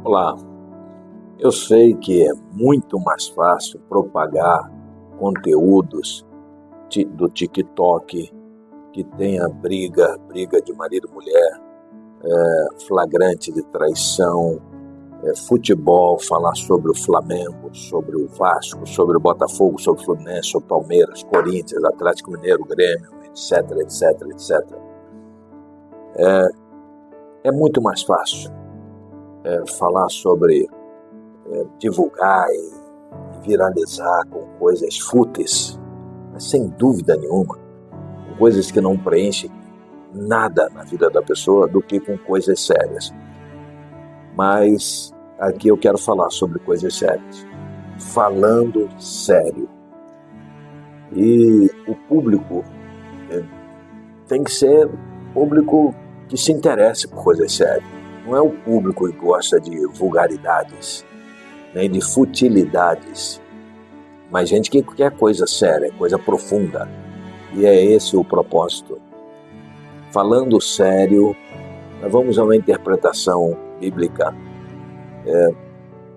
Olá, eu sei que é muito mais fácil propagar conteúdos do TikTok que tenha briga de marido e mulher, flagrante de traição, futebol, falar sobre o Flamengo, sobre o Vasco, sobre o Botafogo, sobre o Fluminense, sobre o Palmeiras, Corinthians, Atlético Mineiro, Grêmio, etc, etc, etc. É muito mais fácil falar sobre divulgar e viralizar com coisas fúteis, mas sem dúvida nenhuma, com coisas que não preenchem nada na vida da pessoa do que com coisas sérias. Mas aqui eu quero falar sobre coisas sérias, falando sério. E o público tem que ser público que se interesse por coisas sérias. Não é o público que gosta de vulgaridades, nem de futilidades, mas gente que quer coisa séria, coisa profunda. E é esse o propósito. Falando sério, nós vamos a uma interpretação bíblica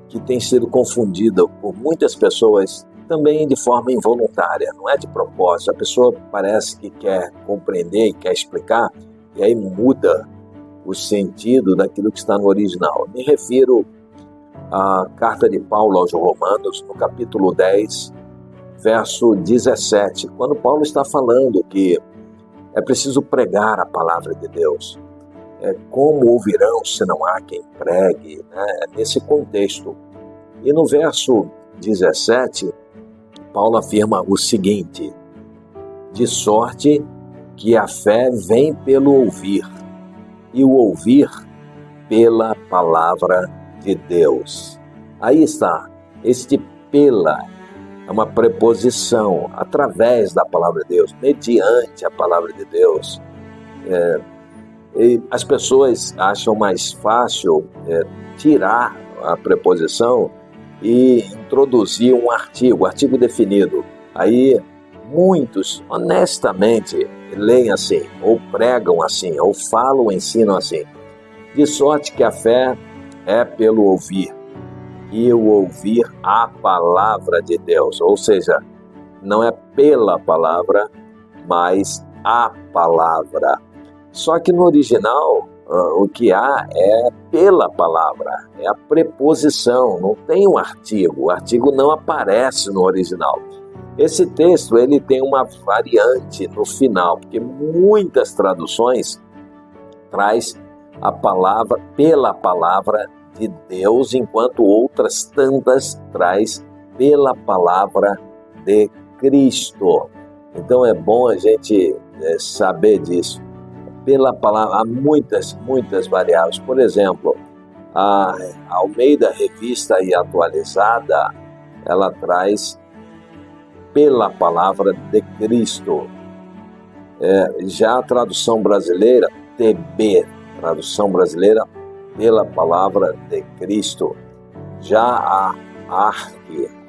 que tem sido confundida por muitas pessoas também de forma involuntária, não é de propósito. A pessoa parece que quer compreender e quer explicar, e aí muda o sentido daquilo que está no original. Me refiro à carta de Paulo aos Romanos, no capítulo 10, verso 17, quando Paulo está falando que é preciso pregar a palavra de Deus. Como ouvirão se não há quem pregue? Nesse contexto. E no verso 17, Paulo afirma o seguinte: de sorte que a fé vem pelo ouvir, e o ouvir pela palavra de Deus. Aí está, este pela é uma preposição, através da palavra de Deus, mediante a palavra de Deus. E as pessoas acham mais fácil tirar a preposição e introduzir um artigo definido. Aí muitos, honestamente, leem assim, ou pregam assim, ou falam, ensinam assim. De sorte que a fé é pelo ouvir, e o ouvir a palavra de Deus. Ou seja, não é pela palavra, mas a palavra. Só que no original, o que há é pela palavra, é a preposição, não tem um artigo. O artigo não aparece no original. Esse texto ele tem uma variante no final, porque muitas traduções traz a palavra pela palavra de Deus, enquanto outras tantas traz pela palavra de Cristo. Então é bom a gente saber disso. Pela palavra, há muitas variáveis. Por exemplo, a Almeida Revista e Atualizada, ela traz pela palavra de Cristo. Já a tradução brasileira, TB, tradução brasileira, pela palavra de Cristo. Já a ARC,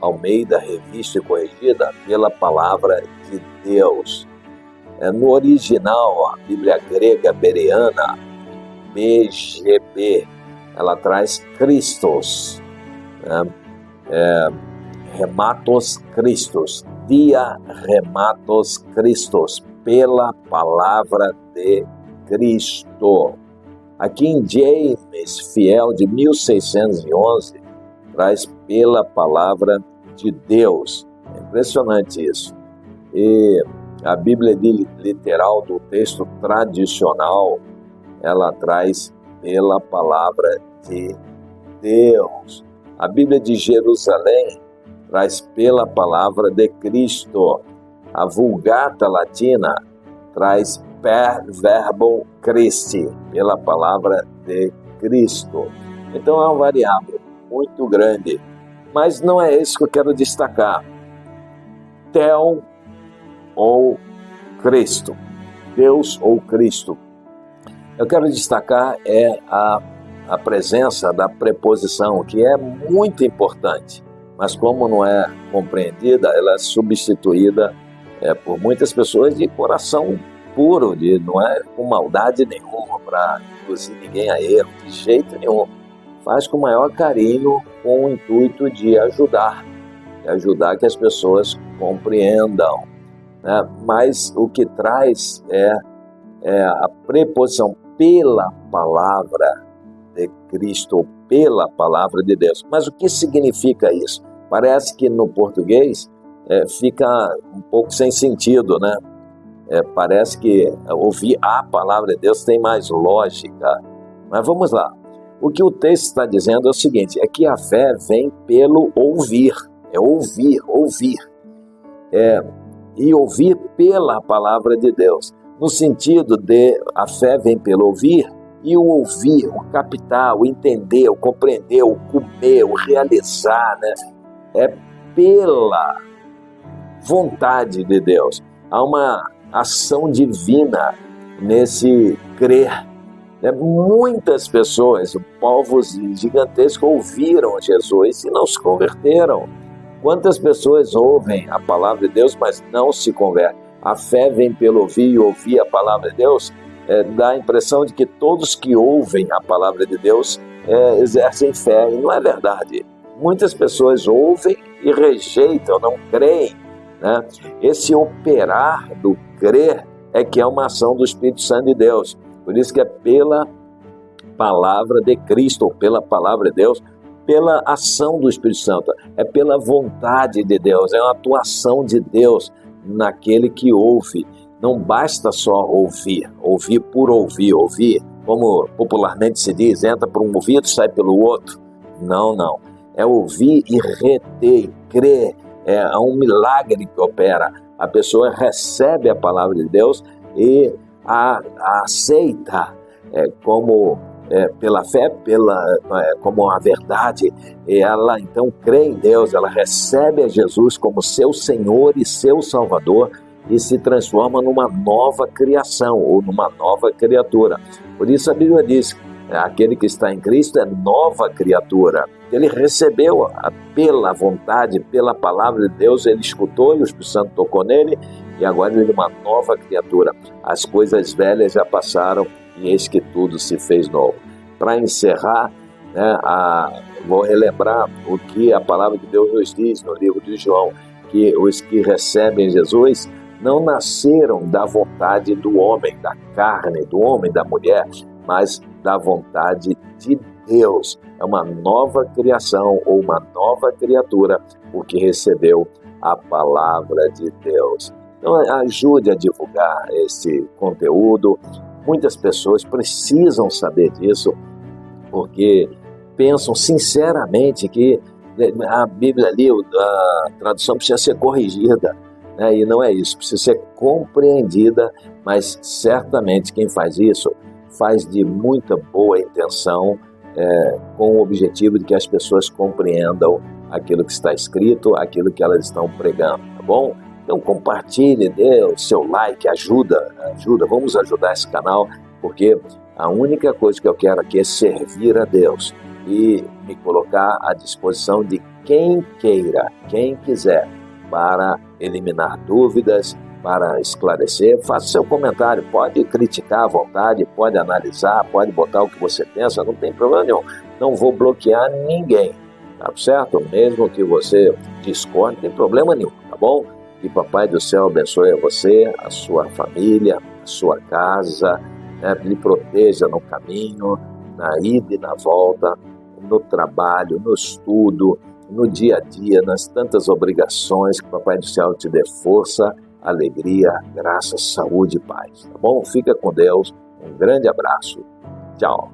Almeida Revista e Corrigida, pela palavra de Deus. No original, a Bíblia grega bereana, BGB, ela traz Christos, Rematos Christos, dia Rematos Christos, pela palavra de Cristo. Aqui em James Fiel, de 1611, traz pela palavra de Deus. É impressionante isso. E a Bíblia literal do texto tradicional, ela traz pela palavra de Deus. A Bíblia de Jerusalém traz pela palavra de Cristo. A Vulgata Latina traz per verbum Christi, pela palavra de Cristo. Então é uma variável muito grande, mas não é isso que eu quero destacar. Theo ou Cristo, Deus ou Cristo. Eu quero destacar a presença da preposição, que é muito importante, mas como não é compreendida, ela é substituída por muitas pessoas de coração puro, não é com maldade nenhuma, para induzir ninguém a erro, de jeito nenhum. faz com o maior carinho, com o intuito de ajudar que as pessoas compreendam, né? Mas o que traz é a preposição pela palavra de Cristo, pela palavra de Deus. Mas o que significa isso? Parece que no português fica um pouco sem sentido, né? Parece que ouvir a palavra de Deus tem mais lógica. Mas vamos lá. O que o texto está dizendo é o seguinte, é que a fé vem pelo ouvir. É ouvir. E ouvir pela palavra de Deus. No sentido de a fé vem pelo ouvir, e o ouvir, o captar, o entender, o compreender, o comer, o realizar, né? É pela vontade de Deus. Há uma ação divina nesse crer. Muitas pessoas, povos gigantescos, ouviram Jesus e não se converteram. Quantas pessoas ouvem a palavra de Deus, mas não se convertem? A fé vem pelo ouvir e ouvir a palavra de Deus. Dá a impressão de que todos que ouvem a palavra de Deus exercem fé, e não é verdade. Muitas pessoas ouvem e rejeitam, não creem, né? Esse operar do crer é que é uma ação do Espírito Santo de Deus. Por isso que é pela palavra de Cristo, ou pela palavra de Deus, pela ação do Espírito Santo, é pela vontade de Deus, é uma atuação de Deus naquele que ouve. Não basta só ouvir por ouvir, como popularmente se diz, entra por um ouvido, sai pelo outro. Não. É ouvir e reter, crer. É um milagre que opera. A pessoa recebe a palavra de Deus e a aceita como pela fé, como a verdade. E ela então crê em Deus, ela recebe a Jesus como seu Senhor e seu Salvador, e se transforma numa nova criação, ou numa nova criatura. Por isso a Bíblia diz, aquele que está em Cristo é nova criatura. Ele recebeu pela vontade, pela palavra de Deus, ele escutou e o Espírito Santo tocou nele, e agora ele é uma nova criatura. As coisas velhas já passaram e eis que tudo se fez novo. Para encerrar, vou relembrar o que a palavra de Deus nos diz no livro de João, que os que recebem Jesus não nasceram da vontade do homem, da carne, do homem, da mulher, mas da vontade de Deus. É uma nova criação ou uma nova criatura, porque recebeu a palavra de Deus. Então ajude a divulgar esse conteúdo. Muitas pessoas precisam saber disso, porque pensam sinceramente que a Bíblia ali, a tradução precisa ser corrigida, né? E não é isso, precisa ser compreendida, mas certamente quem faz isso faz de muita boa intenção, com o objetivo de que as pessoas compreendam aquilo que está escrito, aquilo que elas estão pregando, tá bom? Então compartilhe, dê o seu like, ajuda, vamos ajudar esse canal, porque a única coisa que eu quero aqui é servir a Deus e me colocar à disposição de quem queira, quem quiser, para eliminar dúvidas, para esclarecer. Faça seu comentário, pode criticar à vontade, pode analisar, pode botar o que você pensa, não tem problema nenhum. Não vou bloquear ninguém, tá certo? Mesmo que você discorde, não tem problema nenhum, tá bom? Que Papai do Céu abençoe a você, a sua família, a sua casa, né? Lhe proteja no caminho, na ida e na volta, no trabalho, no estudo, no dia a dia, nas tantas obrigações. Que Papai do Céu te dê força, alegria, graça, saúde e paz, tá bom? Fica com Deus, um grande abraço, tchau.